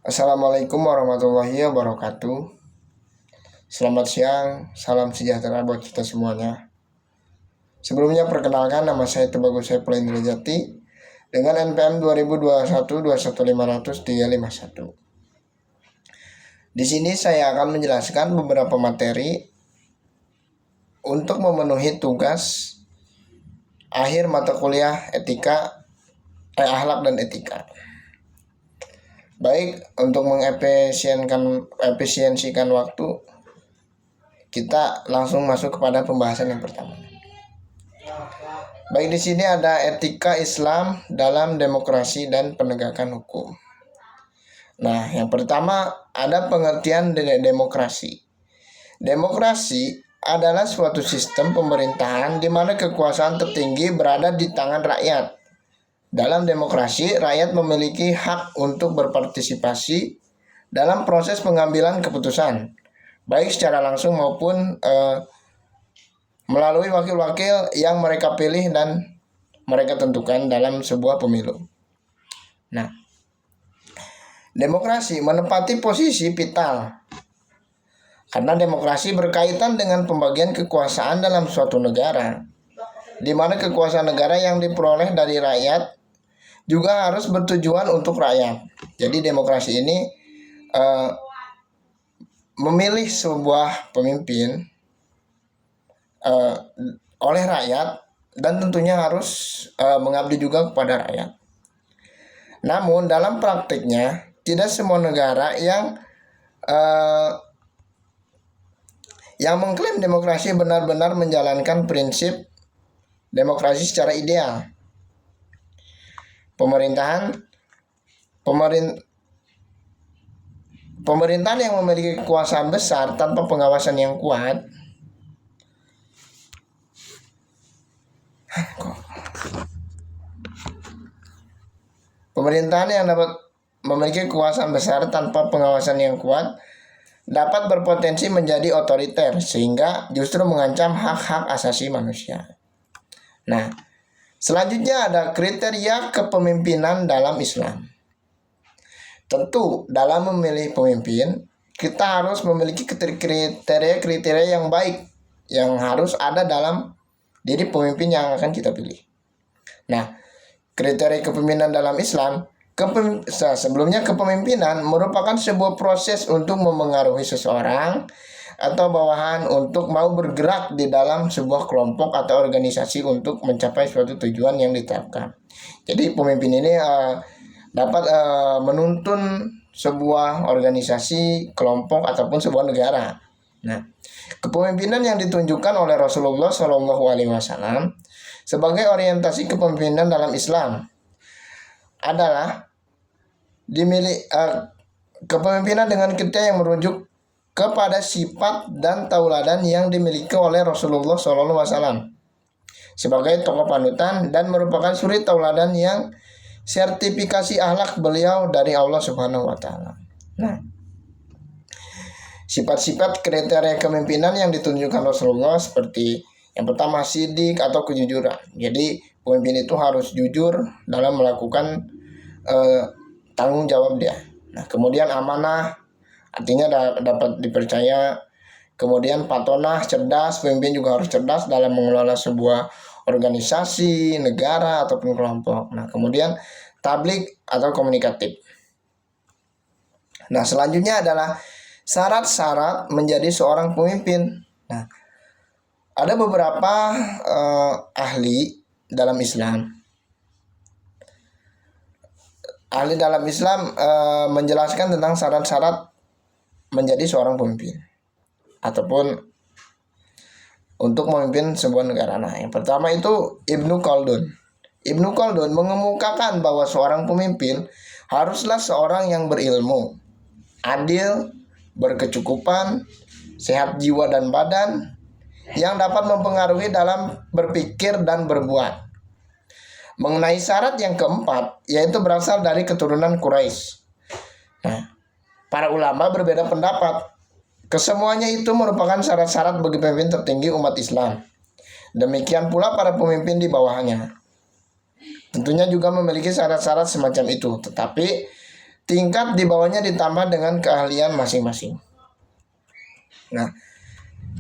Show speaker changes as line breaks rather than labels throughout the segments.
Assalamualaikum warahmatullahi wabarakatuh. Selamat siang, salam sejahtera buat kita semuanya. Sebelumnya perkenalkan, nama saya Tubagus Saiful Indrajati dengan NPM 2021 21500 351. Di sini saya akan menjelaskan beberapa materi untuk memenuhi tugas akhir mata kuliah akhlak dan etika. Baik, untuk mengefisiensikan waktu, kita langsung masuk kepada pembahasan yang pertama. Baik, di sini ada etika Islam dalam demokrasi dan penegakan hukum. Nah, yang pertama ada pengertian demokrasi. Demokrasi adalah suatu sistem pemerintahan di mana kekuasaan tertinggi berada di tangan rakyat. Dalam demokrasi, rakyat memiliki hak untuk berpartisipasi dalam proses pengambilan keputusan, baik secara langsung maupun melalui wakil-wakil yang mereka pilih dan mereka tentukan dalam sebuah pemilu. Nah, demokrasi menempati posisi vital karena demokrasi berkaitan dengan pembagian kekuasaan dalam suatu negara, di mana kekuasaan negara yang diperoleh dari rakyat juga harus bertujuan untuk rakyat. Jadi demokrasi ini memilih sebuah pemimpin oleh rakyat dan tentunya harus mengabdi juga kepada rakyat. Namun dalam praktiknya tidak semua negara yang mengklaim demokrasi benar-benar menjalankan prinsip demokrasi secara ideal. Pemerintahan yang memiliki kekuasaan besar tanpa pengawasan yang kuat dapat berpotensi menjadi otoriter sehingga justru mengancam hak-hak asasi manusia. Nah, selanjutnya ada kriteria kepemimpinan dalam Islam. Tentu dalam memilih pemimpin, kita harus memiliki kriteria yang baik yang harus ada dalam diri pemimpin yang akan kita pilih. Nah, kriteria kepemimpinan dalam Islam, sebelumnya kepemimpinan merupakan sebuah proses untuk memengaruhi seseorang atau bawahan untuk mau bergerak di dalam sebuah kelompok atau organisasi untuk mencapai suatu tujuan yang ditetapkan. Jadi pemimpin ini dapat menuntun sebuah organisasi, kelompok ataupun sebuah negara. Nah, kepemimpinan yang ditunjukkan oleh Rasulullah SAW sebagai orientasi kepemimpinan dalam Islam adalah kepemimpinan dengan kriteria yang merujuk kepada sifat dan tauladan yang dimiliki oleh Rasulullah SAW sebagai tokoh panutan dan merupakan suri tauladan yang sertifikasi akhlak beliau dari Allah Subhanahu wa taala. Nah, sifat-sifat kriteria kepemimpinan yang ditunjukkan Rasulullah seperti yang pertama sidik atau kejujuran. Jadi pemimpin itu harus jujur dalam melakukan tanggung jawab dia. Nah, kemudian amanah, artinya dapat dipercaya. Kemudian patonah, cerdas, pemimpin juga harus cerdas dalam mengelola sebuah organisasi, negara ataupun kelompok. Nah, kemudian tablik atau komunikatif. Nah, selanjutnya adalah syarat-syarat menjadi seorang pemimpin. Nah, ada beberapa ahli dalam Islam. Ahli dalam Islam menjelaskan tentang syarat-syarat menjadi seorang pemimpin ataupun untuk memimpin sebuah negara. Nah, yang pertama itu Ibnu Khaldun. Ibnu Khaldun mengemukakan bahwa seorang pemimpin haruslah seorang yang berilmu, adil, berkecukupan, sehat jiwa dan badan, yang dapat mempengaruhi dalam berpikir dan berbuat. Mengenai syarat yang keempat, yaitu berasal dari keturunan Quraisy. Nah, para ulama berbeda pendapat. Kesemuanya itu merupakan syarat-syarat bagi pemimpin tertinggi umat Islam. Demikian pula para pemimpin di bawahnya. Tentunya juga memiliki syarat-syarat semacam itu. Tetapi tingkat di bawahnya ditambah dengan keahlian masing-masing. Nah,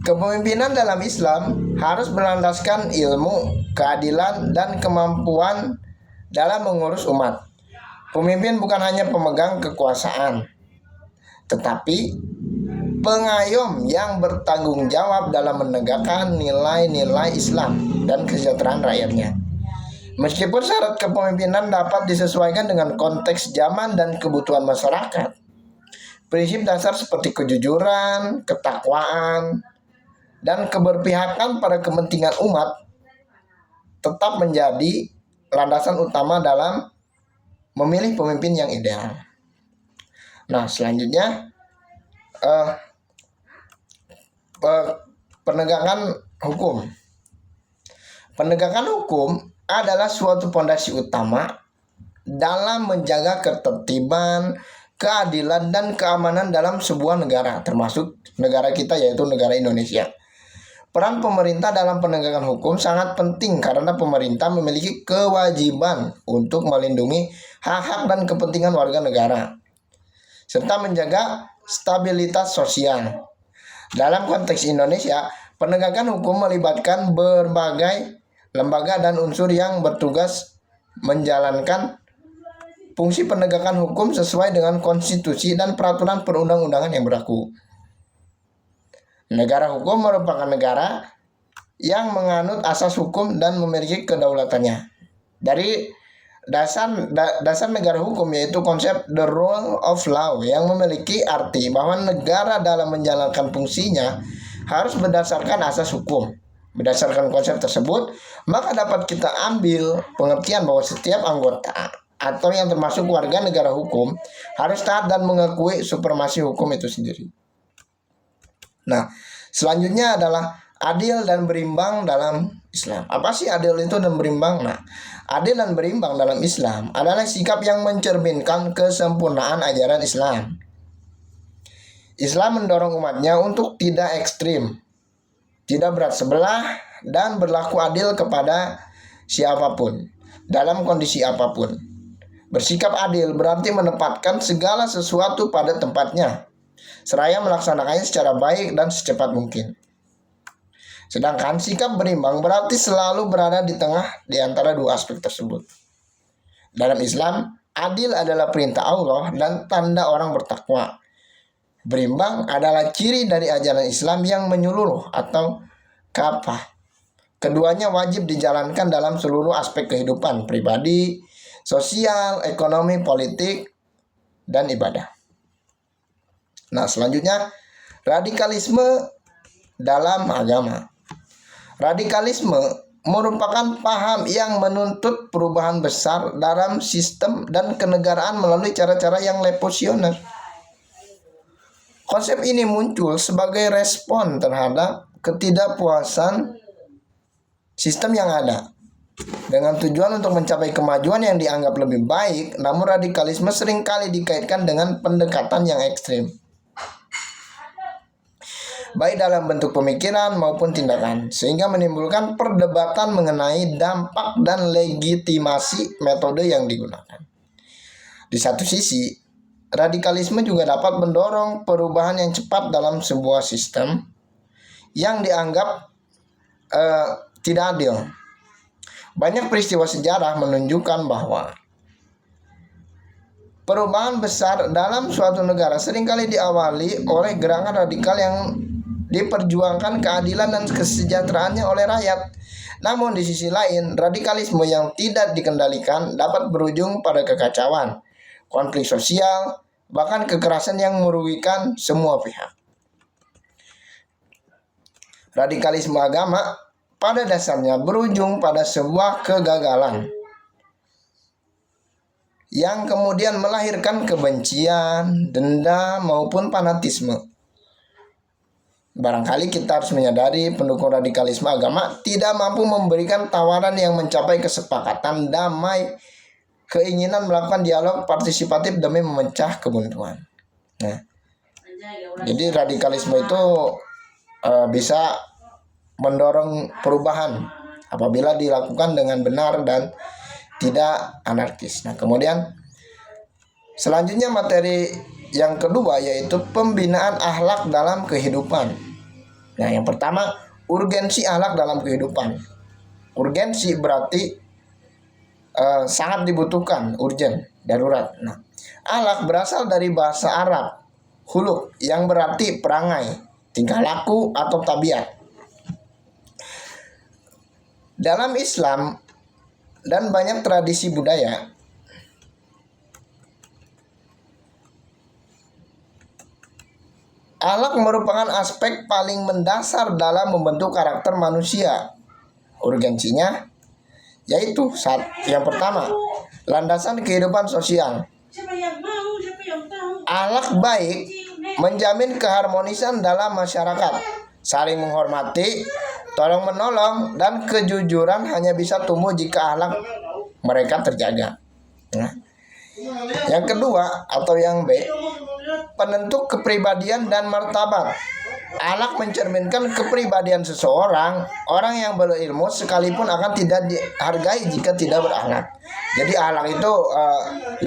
kepemimpinan dalam Islam harus berlandaskan ilmu, keadilan, dan kemampuan dalam mengurus umat. Pemimpin bukan hanya pemegang kekuasaan, tetapi pengayom yang bertanggung jawab dalam menegakkan nilai-nilai Islam dan kesejahteraan rakyatnya. Meskipun syarat kepemimpinan dapat disesuaikan dengan konteks zaman dan kebutuhan masyarakat, prinsip dasar seperti kejujuran, ketakwaan, dan keberpihakan pada kepentingan umat tetap menjadi landasan utama dalam memilih pemimpin yang ideal. Nah, selanjutnya penegakan hukum. Penegakan hukum adalah suatu fondasi utama dalam menjaga ketertiban, keadilan, dan keamanan dalam sebuah negara, termasuk negara kita yaitu negara Indonesia. Peran pemerintah dalam penegakan hukum sangat penting karena pemerintah memiliki kewajiban untuk melindungi hak-hak dan kepentingan warga negara, serta menjaga stabilitas sosial. Dalam konteks Indonesia, penegakan hukum melibatkan berbagai lembaga dan unsur yang bertugas menjalankan fungsi penegakan hukum sesuai dengan konstitusi dan peraturan perundang-undangan yang berlaku. Negara hukum merupakan negara yang menganut asas hukum dan memiliki kedaulatannya. Dari dasar negara hukum yaitu konsep the rule of law yang memiliki arti bahwa negara dalam menjalankan fungsinya harus berdasarkan asas hukum. Berdasarkan konsep tersebut, maka dapat kita ambil pengertian bahwa setiap anggota atau yang termasuk warga negara hukum harus taat dan mengakui supremasi hukum itu sendiri. Nah, selanjutnya adalah adil dan berimbang dalam Islam. Apa sih adil itu dan berimbang? Nah, adil dan berimbang dalam Islam adalah sikap yang mencerminkan kesempurnaan ajaran Islam. Islam mendorong umatnya untuk tidak ekstrim, tidak berat sebelah, dan berlaku adil kepada siapapun, dalam kondisi apapun. Bersikap adil berarti menempatkan segala sesuatu pada tempatnya, seraya melaksanakannya secara baik dan secepat mungkin. Sedangkan sikap berimbang berarti selalu berada di tengah di antara dua aspek tersebut. Dalam Islam, adil adalah perintah Allah dan tanda orang bertakwa. Berimbang adalah ciri dari ajaran Islam yang menyeluruh atau kafah. Keduanya wajib dijalankan dalam seluruh aspek kehidupan pribadi, sosial, ekonomi, politik, dan ibadah. Nah, selanjutnya radikalisme dalam agama. Radikalisme merupakan paham yang menuntut perubahan besar dalam sistem dan kenegaraan melalui cara-cara yang revolusioner. Konsep ini muncul sebagai respon terhadap ketidakpuasan sistem yang ada, dengan tujuan untuk mencapai kemajuan yang dianggap lebih baik. Namun radikalisme seringkali dikaitkan dengan pendekatan yang ekstrim, baik dalam bentuk pemikiran maupun tindakan, sehingga menimbulkan perdebatan mengenai dampak dan legitimasi metode yang digunakan. Di satu sisi, radikalisme juga dapat mendorong perubahan yang cepat dalam sebuah sistem yang dianggap tidak adil. Banyak peristiwa sejarah menunjukkan bahwa perubahan besar dalam suatu negara seringkali diawali oleh gerakan radikal yang diperjuangkan keadilan dan kesejahteraannya oleh rakyat. Namun di sisi lain, radikalisme yang tidak dikendalikan dapat berujung pada kekacauan, konflik sosial, bahkan kekerasan yang merugikan semua pihak. Radikalisme agama pada dasarnya berujung pada sebuah kegagalan yang kemudian melahirkan kebencian, dendam, maupun fanatisme. Barangkali kita harus menyadari pendukung radikalisme agama tidak mampu memberikan tawaran yang mencapai kesepakatan damai, keinginan melakukan dialog partisipatif demi memecah kebuntuan. Nah, jadi radikalisme itu bisa mendorong perubahan apabila dilakukan dengan benar dan tidak anarkis. Nah, kemudian Selanjutnya materi yang kedua yaitu pembinaan akhlak dalam kehidupan. Nah, yang pertama, urgensi akhlak dalam kehidupan. Urgensi berarti sangat dibutuhkan, urgent, darurat. Nah, akhlak berasal dari bahasa Arab huluk yang berarti perangai, tingkah laku atau tabiat. Dalam Islam dan banyak tradisi budaya, akhlak merupakan aspek paling mendasar dalam membentuk karakter manusia. Urgensinya yaitu yang pertama, landasan kehidupan sosial. Akhlak baik menjamin keharmonisan dalam masyarakat, saling menghormati, tolong menolong, dan kejujuran hanya bisa tumbuh jika akhlak mereka terjaga. Nah, yang kedua atau yang B, penentu kepribadian dan martabat. Akhlak mencerminkan kepribadian seseorang. Orang yang berilmu sekalipun akan tidak dihargai jika tidak berakhlak. Jadi akhlak itu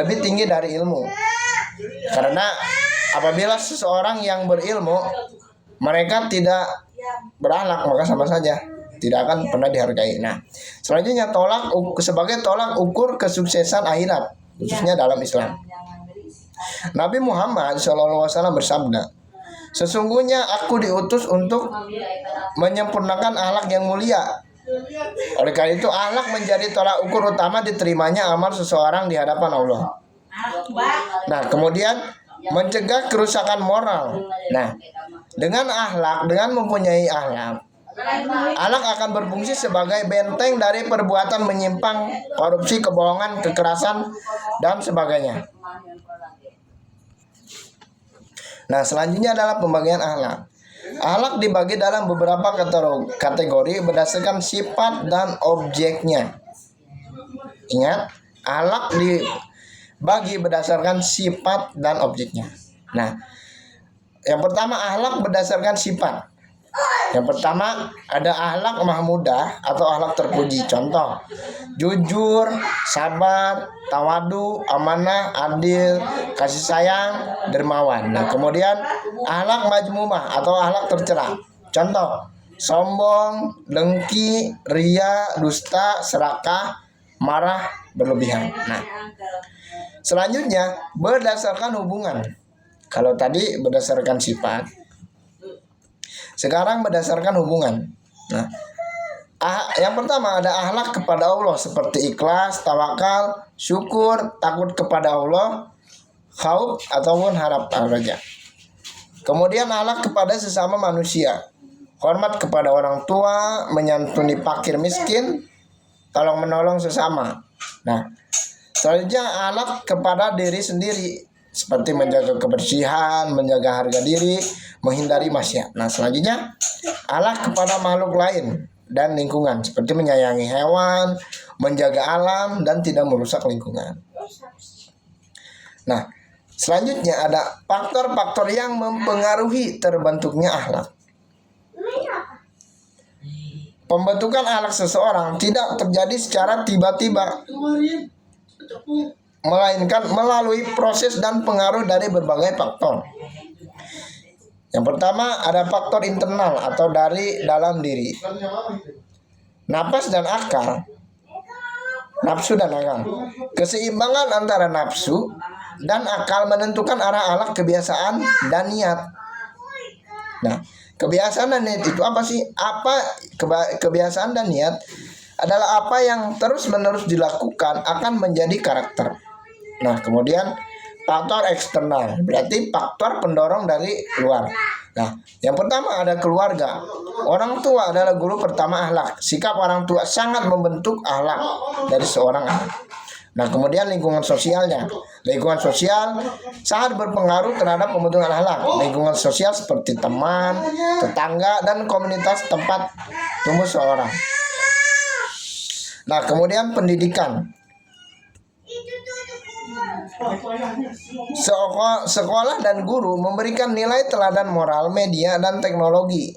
lebih tinggi dari ilmu. Karena apabila seseorang yang berilmu mereka tidak berakhlak, maka sama saja tidak akan pernah dihargai. Nah, selanjutnya sebagai tolak ukur kesuksesan akhirat, khususnya dalam Islam. Nabi Muhammad SAW bersabda, sesungguhnya aku diutus untuk menyempurnakan akhlak yang mulia. Oleh karena itu akhlak menjadi tolak ukur utama diterimanya amal seseorang di hadapan Allah. Nah, kemudian mencegah kerusakan moral. Nah, dengan mempunyai akhlak akan berfungsi sebagai benteng dari perbuatan menyimpang, korupsi, kebohongan, kekerasan, dan sebagainya. Nah, selanjutnya adalah pembagian akhlak. Akhlak dibagi dalam beberapa kategori berdasarkan sifat dan objeknya. Ingat, akhlak dibagi berdasarkan sifat dan objeknya. Nah, yang pertama akhlak berdasarkan sifat. Yang pertama ada akhlak mahmudah atau akhlak terpuji. Contoh, jujur, sabar, tawadu, amanah, adil, kasih sayang, dermawan. Nah, kemudian akhlak majmumah atau akhlak tercela. Contoh, sombong, dengki, ria, dusta, serakah, marah, berlebihan. Nah, selanjutnya berdasarkan hubungan. Kalau tadi berdasarkan sifat, sekarang berdasarkan hubungan. Nah, yang pertama ada akhlak kepada Allah seperti ikhlas, tawakal, syukur, takut kepada Allah, khauf ataupun harap raja. Kemudian akhlak kepada sesama manusia, hormat kepada orang tua, menyantuni fakir miskin, tolong menolong sesama. Nah, selanjutnya akhlak kepada diri sendiri seperti menjaga kebersihan, menjaga harga diri, menghindari maksiat. Nah, selanjutnya akhlak kepada makhluk lain dan lingkungan seperti menyayangi hewan, menjaga alam, dan tidak merusak lingkungan. Nah, selanjutnya ada faktor-faktor yang mempengaruhi terbentuknya akhlak. Pembentukan akhlak seseorang tidak terjadi secara tiba-tiba, melainkan melalui proses dan pengaruh dari berbagai faktor. Yang pertama ada faktor internal atau dari dalam diri. Nafas dan akal, nafsu dan akal. Keseimbangan antara nafsu dan akal menentukan arah akhlak, kebiasaan dan niat. Nah, kebiasaan dan niat itu apa sih? Kebiasaan dan niat adalah apa yang terus-menerus dilakukan akan menjadi karakter. Nah, kemudian faktor eksternal berarti faktor pendorong dari luar. Nah, yang pertama ada keluarga. Orang tua adalah guru pertama akhlak. Sikap orang tua sangat membentuk akhlak dari seorang anak. Nah, kemudian lingkungan sosialnya. Lingkungan sosial sangat berpengaruh terhadap pembentukan akhlak. Lingkungan sosial seperti teman, tetangga, dan komunitas tempat tumbuh seorang. Nah, kemudian pendidikan. Sekolah dan guru memberikan nilai teladan moral, media, dan teknologi.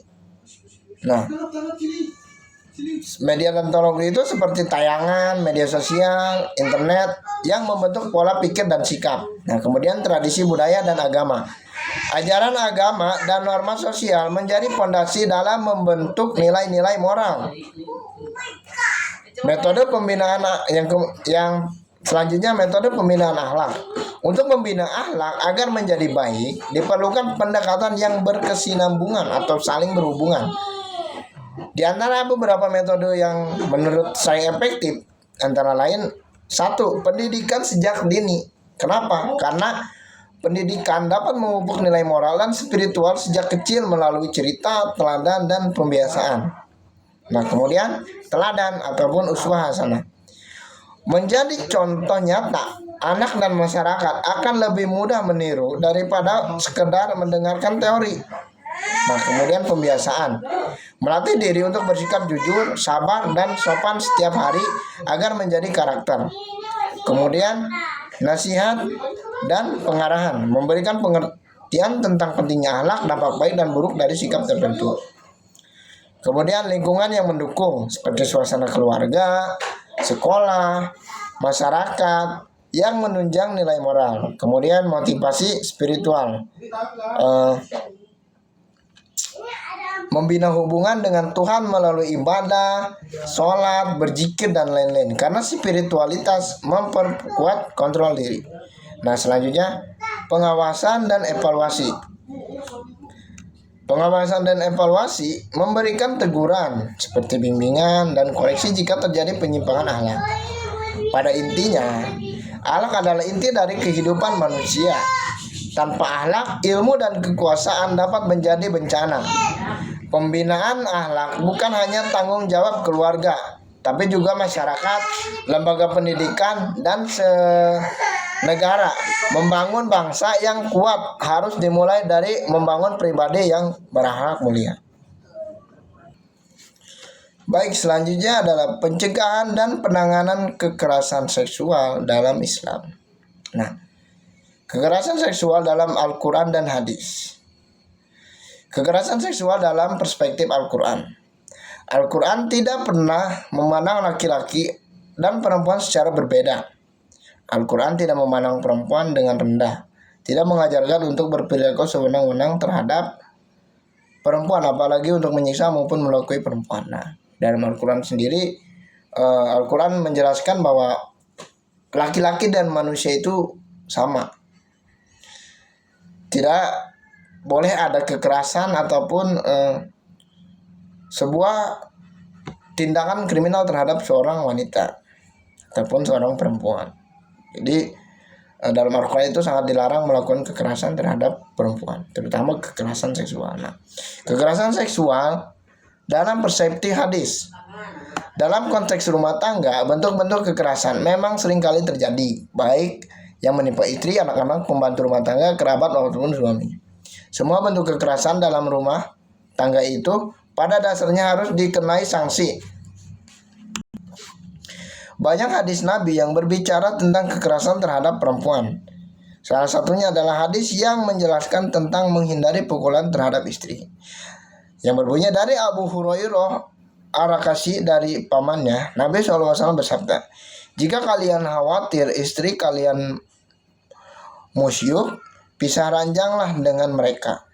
Nah, Media dan teknologi itu seperti tayangan, media sosial, internet yang membentuk pola pikir dan sikap. Nah, kemudian tradisi budaya dan agama. Ajaran agama dan norma sosial menjadi fondasi dalam membentuk nilai-nilai moral. Metode pembinaan yang selanjutnya metode pembinaan akhlak. Untuk membina akhlak agar menjadi baik, diperlukan pendekatan yang berkesinambungan atau saling berhubungan. Di antara beberapa metode yang menurut saya efektif, antara lain, 1. Pendidikan sejak dini. Kenapa? Karena pendidikan dapat memupuk nilai moral dan spiritual sejak kecil melalui cerita, teladan, dan pembiasaan. Nah, kemudian teladan ataupun uswah hasanah. Menjadi contoh nyata, anak dan masyarakat akan lebih mudah meniru daripada sekedar mendengarkan teori. Nah, kemudian pembiasaan. Melatih diri untuk bersikap jujur, sabar, dan sopan setiap hari agar menjadi karakter. Kemudian nasihat dan pengarahan. Memberikan pengertian tentang pentingnya akhlak, dampak baik dan buruk dari sikap tertentu. Kemudian lingkungan yang mendukung seperti suasana keluarga, sekolah, masyarakat yang menunjang nilai moral. Kemudian motivasi spiritual. Membina hubungan dengan Tuhan melalui ibadah, sholat, berzikir, dan lain-lain. Karena spiritualitas memperkuat kontrol diri. Nah, selanjutnya pengawasan dan evaluasi. Pengawasan dan evaluasi memberikan teguran seperti bimbingan dan koreksi jika terjadi penyimpangan akhlak. Pada intinya, akhlak adalah inti dari kehidupan manusia. Tanpa akhlak, ilmu dan kekuasaan dapat menjadi bencana. Pembinaan akhlak bukan hanya tanggung jawab keluarga, tapi juga masyarakat, lembaga pendidikan, dan negara. Membangun bangsa yang kuat harus dimulai dari membangun pribadi yang berakhlak mulia. Baik, selanjutnya adalah pencegahan dan penanganan kekerasan seksual dalam Islam. Nah, kekerasan seksual dalam Al-Quran dan hadis. Kekerasan seksual dalam perspektif Al-Quran. Al-Quran tidak pernah memandang laki-laki dan perempuan secara berbeda. Al-Quran tidak memandang perempuan dengan rendah. Tidak mengajarkan untuk berperilaku sewenang-wenang terhadap perempuan, apalagi untuk menyiksa maupun melukai perempuan. Nah, dalam Al-Quran sendiri, Al-Quran menjelaskan bahwa laki-laki dan manusia itu sama. Tidak boleh ada kekerasan ataupun sebuah tindakan kriminal terhadap seorang wanita ataupun seorang perempuan. Jadi dalam Al-Quran itu sangat dilarang melakukan kekerasan terhadap perempuan, terutama kekerasan seksual. Nah, kekerasan seksual dalam persepsi hadis. Dalam konteks rumah tangga, bentuk-bentuk kekerasan memang seringkali terjadi, baik yang menimpa istri, anak-anak, pembantu rumah tangga, kerabat maupun suami. Semua bentuk kekerasan dalam rumah tangga itu pada dasarnya harus dikenai sanksi. Banyak hadis Nabi yang berbicara tentang kekerasan terhadap perempuan. Salah satunya adalah hadis yang menjelaskan tentang menghindari pukulan terhadap istri, yang berbunyi dari Abu Hurairah Ar-Rakasi dari pamannya, Nabi SAW bersabda, "Jika kalian khawatir istri kalian musyuk, pisah ranjanglah dengan mereka."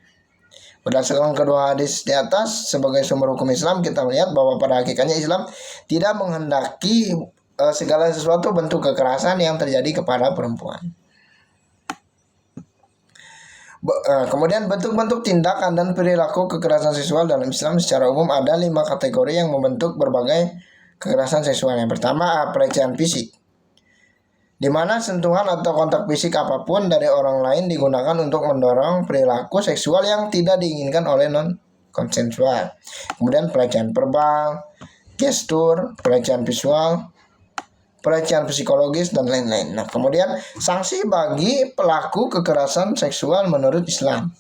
Berdasarkan kedua hadis di atas sebagai sumber hukum Islam, kita melihat bahwa pada hakikatnya Islam tidak menghendaki segala sesuatu bentuk kekerasan yang terjadi kepada perempuan. Kemudian bentuk-bentuk tindakan dan perilaku kekerasan seksual dalam Islam secara umum ada 5 kategori yang membentuk berbagai kekerasan seksual. Yang pertama, pelecehan fisik, di mana sentuhan atau kontak fisik apapun dari orang lain digunakan untuk mendorong perilaku seksual yang tidak diinginkan oleh non-konsensual. Kemudian pelecehan verbal, gestur, pelecehan visual, pelecehan psikologis, dan lain-lain. Nah, kemudian sanksi bagi pelaku kekerasan seksual menurut Islam.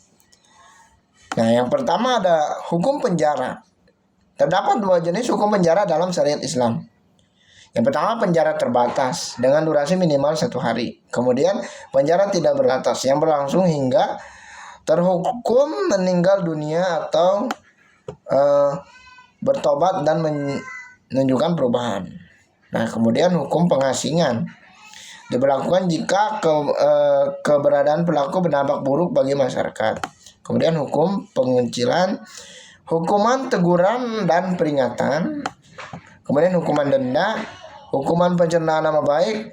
Nah, yang pertama ada hukum penjara. Terdapat 2 jenis hukum penjara dalam syariat Islam. Yang pertama, penjara terbatas dengan durasi minimal 1 hari. Kemudian penjara tidak berbatas yang berlangsung hingga terhukum meninggal dunia atau bertobat dan menunjukkan perubahan. Nah, kemudian hukum pengasingan diberlakukan jika keberadaan pelaku berdampak buruk bagi masyarakat. Kemudian hukum pengucilan, hukuman teguran dan peringatan, kemudian hukuman denda, hukuman pencernaan nama baik,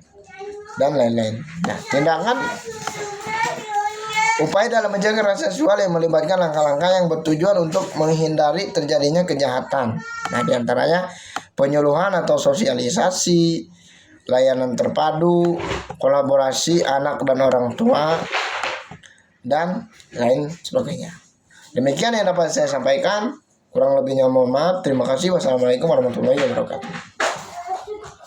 dan lain-lain. Nah, tindakan upaya dalam menjaga rasa seksual yang melibatkan langkah-langkah yang bertujuan untuk menghindari terjadinya kejahatan. Nah, diantaranya penyuluhan atau sosialisasi, layanan terpadu, kolaborasi anak dan orang tua, dan lain sebagainya. Demikian yang dapat saya sampaikan. Kurang lebihnya mohon maaf. Terima kasih. Wassalamualaikum warahmatullahi wabarakatuh.